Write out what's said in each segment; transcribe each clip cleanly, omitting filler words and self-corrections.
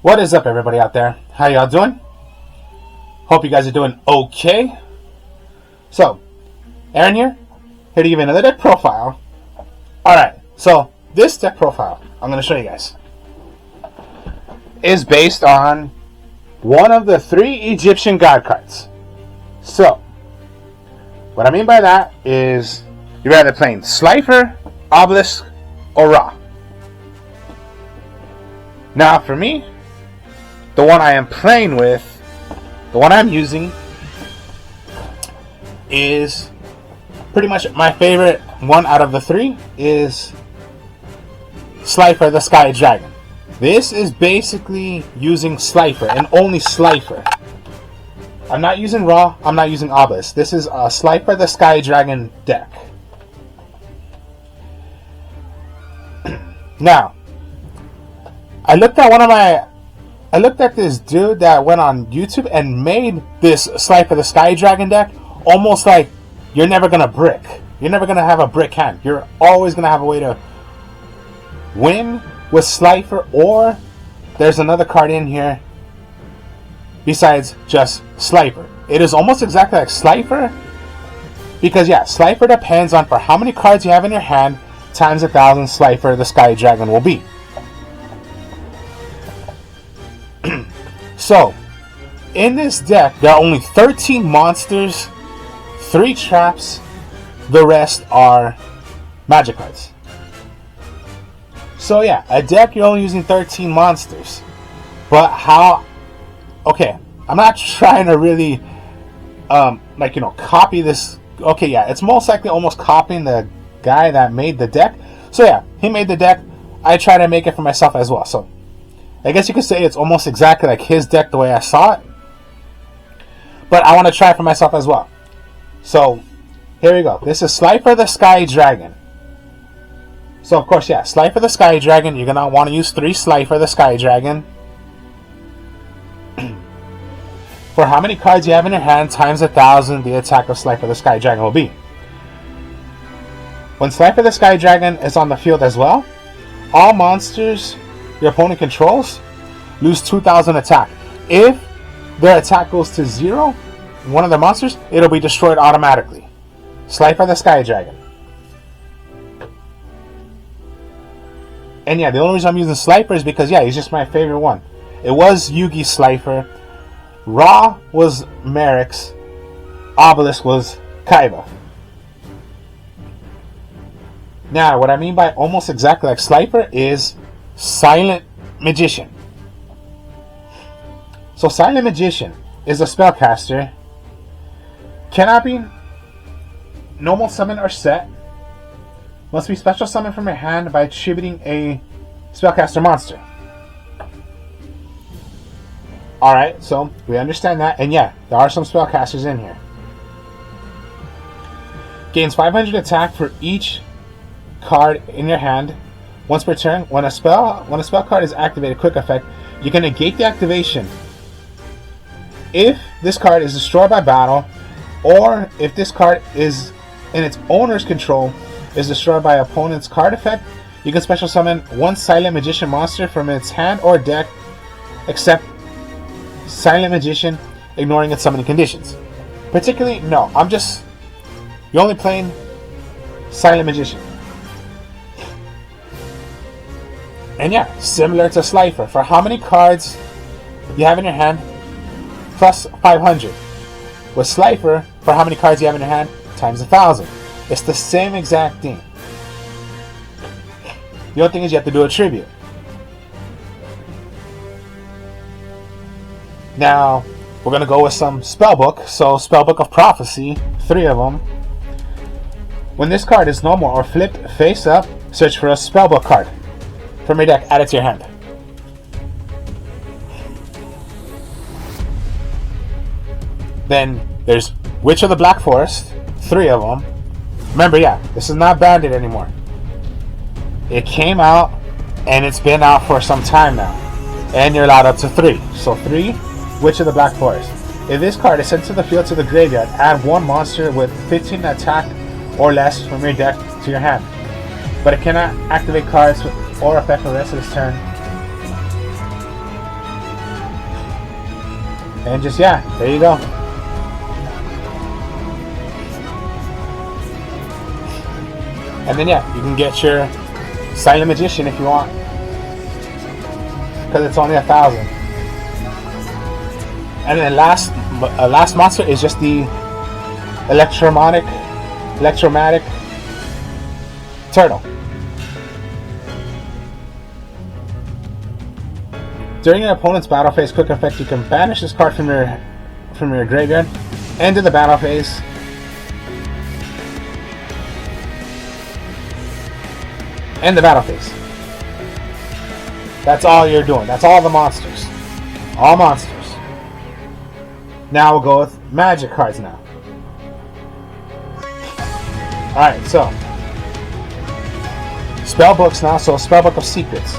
What is up, everybody out there? How y'all doing? Hope you guys are doing okay. So, Aaron here to give you another deck profile. Alright, so this deck profile I'm going to show you guys is based on one of the 3 Egyptian god cards. So, what I mean by that is you're either playing Slifer, Obelisk, or Ra. Now, for me, the one I am playing with, the one I'm using, is pretty much my favorite one out of the 3 is Slifer the Sky Dragon. This is basically using Slifer and only Slifer. I'm not using Ra, I'm not using Obelisk. This is a Slifer the Sky Dragon deck. Now, I looked at this dude that went on YouTube and made this Slifer the Sky Dragon deck almost like you're never gonna brick. You're never gonna have a brick hand. You're always gonna have a way to win with Slifer, or there's another card in here besides just Slifer. It is almost exactly like Slifer because, yeah, Slifer depends on for how many cards you have in your hand times 1,000 Slifer the Sky Dragon will be. So, in this deck, there are only 13 monsters, 3 traps, the rest are magic cards. So yeah, a deck you're only using 13 monsters. But how... Okay, I'm not trying to really, copy this. Okay, yeah, it's most likely almost copying the guy that made the deck. So yeah, he made the deck. I try to make it for myself as well. So, I guess you could say it's almost exactly like his deck the way I saw it. But I want to try it for myself as well. So, here we go. This is Slifer the Sky Dragon. So, of course, yeah, Slifer the Sky Dragon. You're going to want to use 3 Slifer the Sky Dragon. For how many cards you have in your hand times 1,000 the attack of Slifer the Sky Dragon will be. When Slifer the Sky Dragon is on the field as well, all monsters your opponent controls lose 2,000 attack. If their attack goes to 0, one of the monsters, it'll be destroyed automatically. Slifer the Sky Dragon. And yeah, the only reason I'm using Slifer is because, yeah, he's just my favorite one. It was Yugi Slifer. Ra was Merrick's. Obelisk was Kaiba. Now, what I mean by almost exactly like Slifer is Silent Magician. So Silent Magician is a spellcaster. Cannot be normal summon or set. Must be special summon from your hand by attributing a spellcaster monster. Alright, so we understand that. And yeah, there are some spellcasters in here. Gains 500 attack for each card in your hand. Once per turn, when a spell card is activated, quick effect, you can negate the activation if this card is destroyed by battle, or if this card is in its owner's control, is destroyed by opponent's card effect. You can special summon 1 Silent Magician monster from its hand or deck, except Silent Magician, ignoring its summoning conditions. Particularly, no, you're only playing Silent Magician. And yeah, similar to Slifer, for how many cards you have in your hand, plus 500. With Slifer, for how many cards you have in your hand, times 1,000. It's the same exact thing. The only thing is you have to do a tribute. Now, we're going to go with some spellbook. So, Spellbook of Prophecy, 3 of them. When this card is normal or flipped face up, search for a spellbook card from your deck, add it to your hand. Then there's Witch of the Black Forest, 3 of them. Remember, yeah, this is not banded anymore. It came out and it's been out for some time now. And you're allowed up to 3. So 3, Witch of the Black Forest. If this card is sent to the field to the graveyard, add 1 monster with 15 attack or less from your deck to your hand. but it cannot activate cards or affect the rest of its turn. And just, yeah, there you go. And then, yeah, you can get your Silent Magician if you want, because it's only 1,000. And then last monster is just the electromagnetic turtle. During your opponent's battle phase quick effect, you can banish this card from your graveyard, enter the battle phase, end the battle phase. That's all you're doing. That's all the monsters. All monsters. Now we'll go with magic cards now. Alright, so spellbooks now, so Spellbook of Secrets.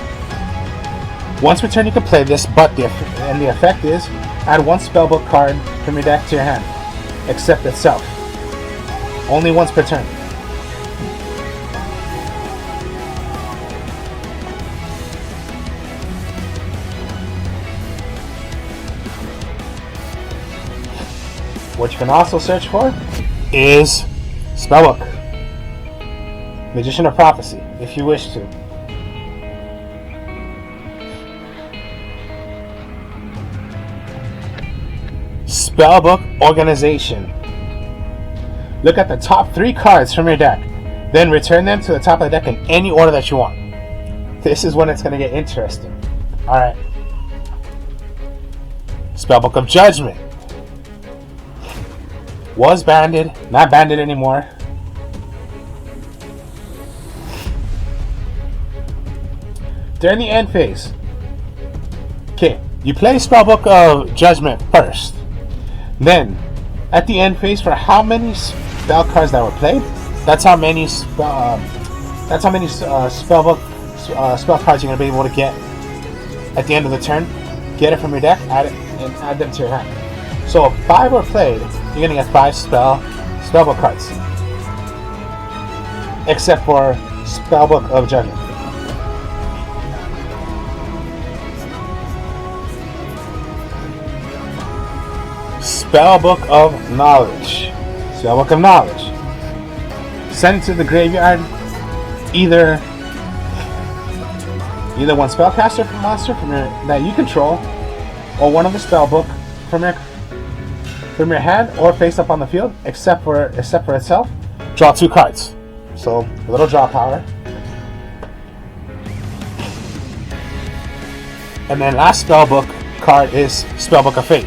Once per turn you can play this, but the effect is add one spellbook card from your deck to your hand, except itself. Only once per turn. What you can also search for is Spellbook, Magician of Prophecy, if you wish to. Spellbook Organization. Look at the top 3 cards from your deck, then return them to the top of the deck in any order that you want. This is when it's going to get interesting. Alright. Spellbook of Judgment. Was banded, not banded anymore. During the end phase, okay, you play Spellbook of Judgment first. Then, at the end phase, for how many spell cards that were played, that's how many spell cards you're gonna be able to get at the end of the turn. Get it from your deck, add it, and add them to your hand. So if 5 were played, you're gonna get 5 spellbook cards, except for Spellbook of Judgment. Spellbook of Knowledge. Spellbook of Knowledge. Send it to the graveyard. Either one spellcaster monster that you control, or one of the spellbook from your hand or face up on the field, except for itself. Draw 2 cards. So a little draw power. And then last spellbook card is Spellbook of Fate.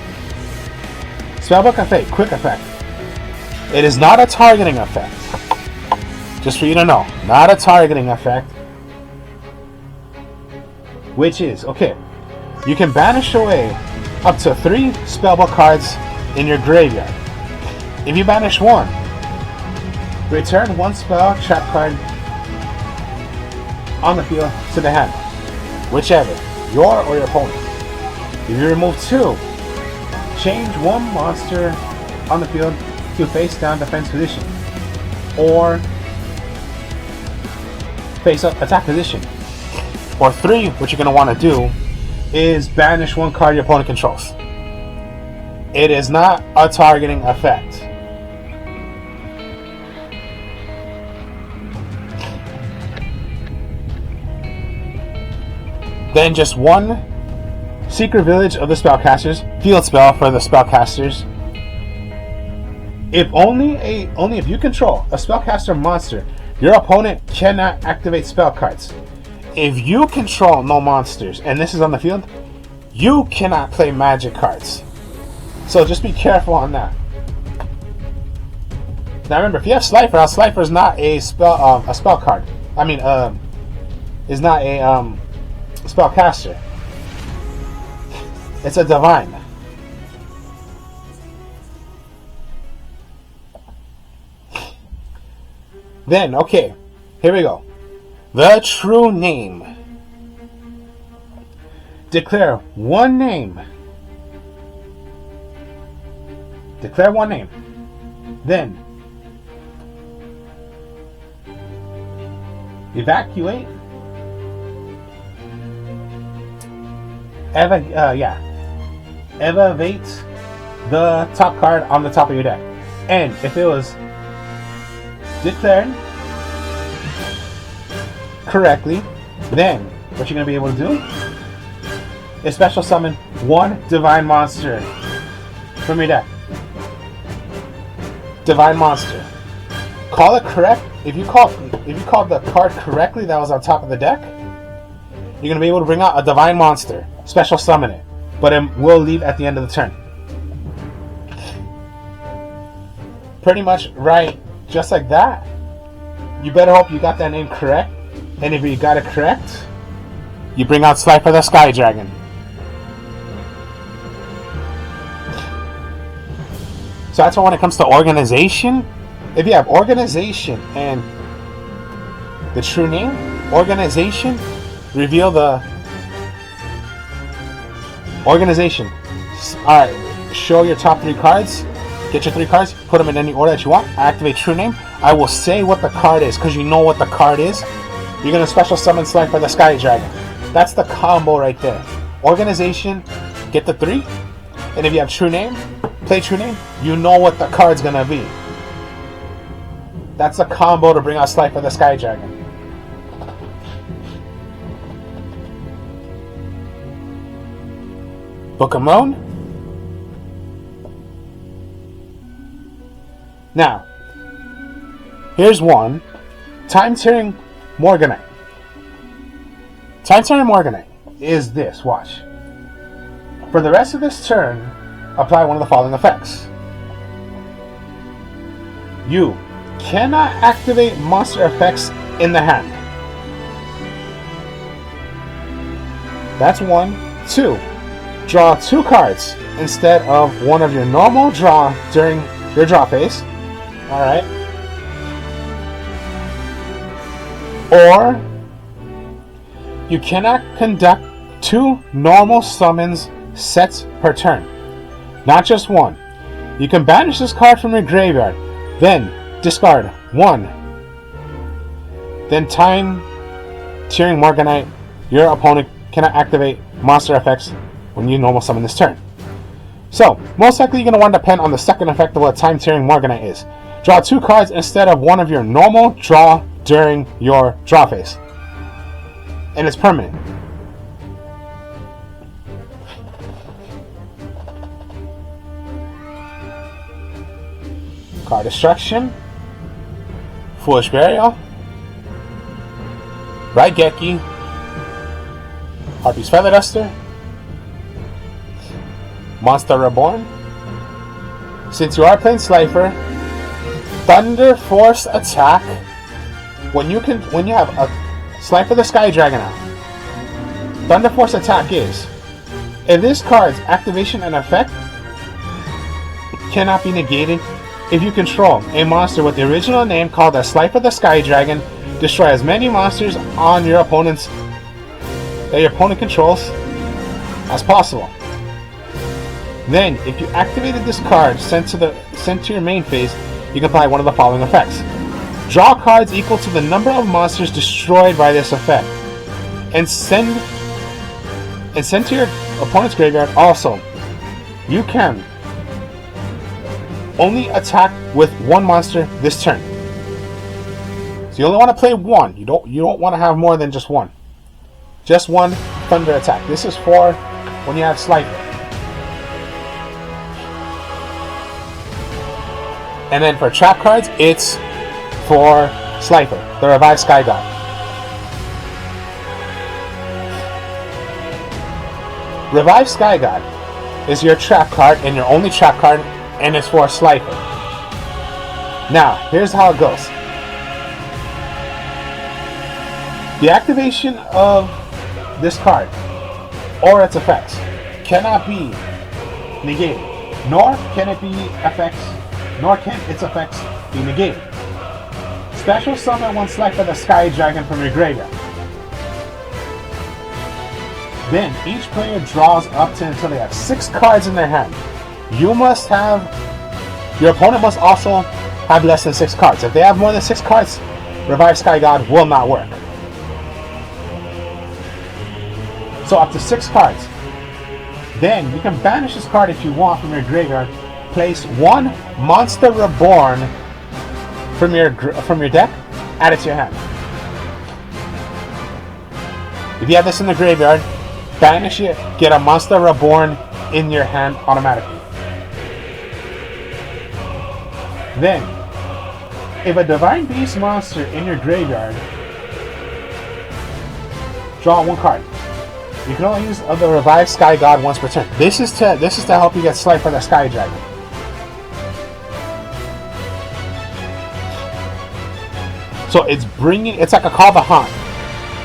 Spellbook of Fate, quick effect. It is not a targeting effect. Just for you to know, not a targeting effect. Which is, okay, you can banish away up to 3 spellbook cards in your graveyard. If you banish 1, return 1 spell trap card on the field to the hand, whichever, your or your opponent. If you remove 2, change 1 monster on the field to face down defense position, or face up attack position. Or 3, what you're going to want to do is banish 1 card your opponent controls. It is not a targeting effect. Then just 1 Secret Village of the Spellcasters, field spell for the spellcasters. Only if you control a spellcaster monster, your opponent cannot activate spell cards. If you control no monsters, and this is on the field, you cannot play magic cards. So just be careful on that. Now remember, if you have Slifer, Slifer is not a spell card. I mean, is not a spellcaster. It's a divine. Then, okay, here we go. The true name. Declare 1 name. Declare 1 name. Then, evacuate, elevate the top card on the top of your deck. And if it was declared correctly, then what you're going to be able to do is special summon one divine monster from your deck. Divine monster. Call it correct. If you called the card correctly that was on top of the deck, you're going to be able to bring out a divine monster. Special summon it. But it will leave at the end of the turn. Pretty much right, just like that. You better hope you got that name correct. And if you got it correct, you bring out Slifer the Sky Dragon. So that's why when it comes to organization, if you have organization and the true name, organization, reveal the organization. Alright, show your top 3 cards. Get your 3 cards, put them in any order that you want. Activate true name. I will say what the card is, because you know what the card is. You're going to special summon Slifer the Sky Dragon. That's the combo right there. Organization, get the 3. And if you have true name, play true name, you know what the card's going to be. That's a combo to bring out Slifer the Sky Dragon. Book of Moon. Now, here's one. Time-Tearing Morganite. Time-Tearing Morganite is this. Watch. For the rest of this turn, apply one of the following effects. You cannot activate monster effects in the hand. That's 1. 2. Draw 2 cards instead of one of your normal draw during your draw phase. Alright. Or you cannot conduct 2 normal summons sets per turn. Not just 1. You can banish this card from your graveyard. Then discard 1. Then Time-Tearing Morganite. Your opponent cannot activate monster effects when you normal summon this turn. So, most likely you're going to want to depend on the second effect of what Time-Tearing Morganite is. Draw 2 cards instead of one of your normal draw during your draw phase. And it's permanent. Card Destruction. Foolish Burial. Raigeki. Harpy's Feather Duster. Monster Reborn. Since you are playing Slifer, Thunder Force Attack. When you have a Slifer the Sky Dragon out, Thunder Force Attack is, if this card's activation and effect cannot be negated, if you control a monster with the original name called as Slifer the Sky Dragon, destroy as many monsters on your opponent's that your opponent controls as possible. Then, if you activated this card sent to your main phase, you can apply one of the following effects. Draw cards equal to the number of monsters destroyed by this effect, and send to your opponent's graveyard. Also, you can only attack with 1 monster this turn. So you only want to play 1. You don't want to have more than just 1. Just 1 thunder attack. This is for when you have Slifer. And then for trap cards, it's for Slifer, the Revived Sky God. Revived Sky God is your trap card and your only trap card, and it's for Slifer. Now, here's how it goes. The activation of this card or its effects cannot be negated, nor can its effects be negated. Special summon one Slifer the Sky Dragon from your graveyard. Then each player draws up to until they have 6 cards in their hand. Your opponent must also have less than 6 cards. If they have more than 6 cards, Revive Sky God will not work. So up to 6 cards. Then you can banish this card if you want from your graveyard. Place 1 Monster Reborn from your deck, add it to your hand. If you have this in the graveyard, banish it, get a Monster Reborn in your hand automatically. Then, if a Divine Beast monster in your graveyard, draw 1 card. You can only use the Revive Sky God once per turn. This is to help you get Slifer the Sky Dragon. So it's like a Call the Hunt.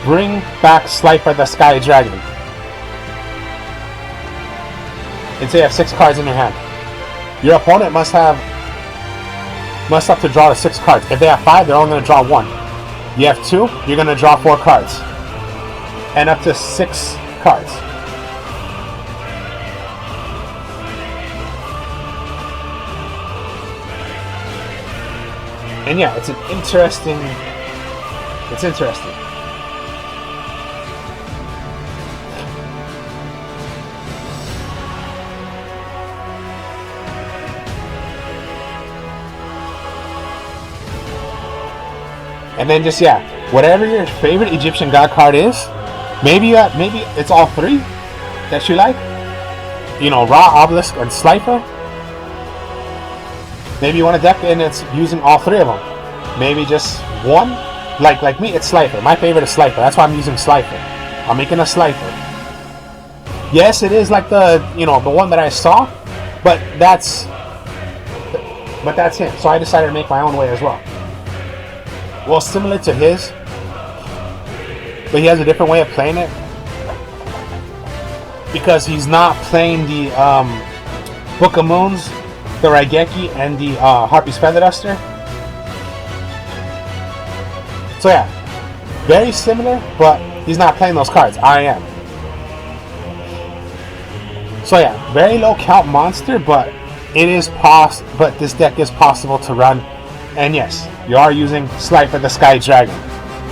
Bring back Slifer the Sky Dragon. And say you have 6 cards in your hand. Your opponent must have to draw the 6 cards. If they have 5, they're only going to draw 1. You have 2, you're going to draw 4 cards. And up to 6 cards. And yeah, it's interesting. And then just, yeah, whatever your favorite Egyptian God card is, maybe it's all 3 that you like. You know, Ra, Obelisk, and Slifer. Maybe you want a deck and it's using all 3 of them. Maybe just 1. Like me, it's Slifer. My favorite is Slifer. That's why I'm using Slifer. I'm making a Slifer. Yes, it is like the one that I saw, but that's him. So I decided to make my own way as well. Well, similar to his, but he has a different way of playing it because he's not playing the Book of Moons, the Raigeki, and the Harpy's Feather Duster. So yeah, very similar, but he's not playing those cards. I am. So yeah, very low count monster, but but this deck is possible to run. And yes, you are using Slifer the Sky Dragon.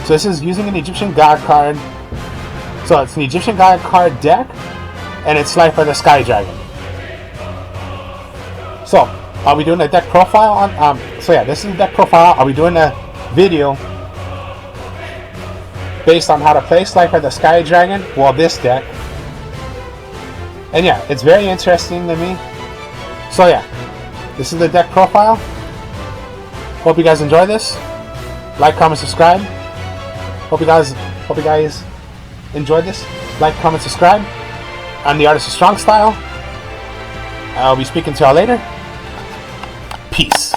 So this is using an Egyptian God card. So it's an Egyptian God card deck, and it's Slifer the Sky Dragon. So, are we doing a deck profile on? So yeah, this is the deck profile. Are we doing a video based on how to play Slifer the Sky Dragon? Well, this deck. And yeah, it's very interesting to me. So yeah, this is the deck profile. Hope you guys enjoy this. Like, comment, subscribe. Hope you guys enjoyed this. Like, comment, subscribe. I'm the Artist of Strong Style. I'll be speaking to y'all later. Peace.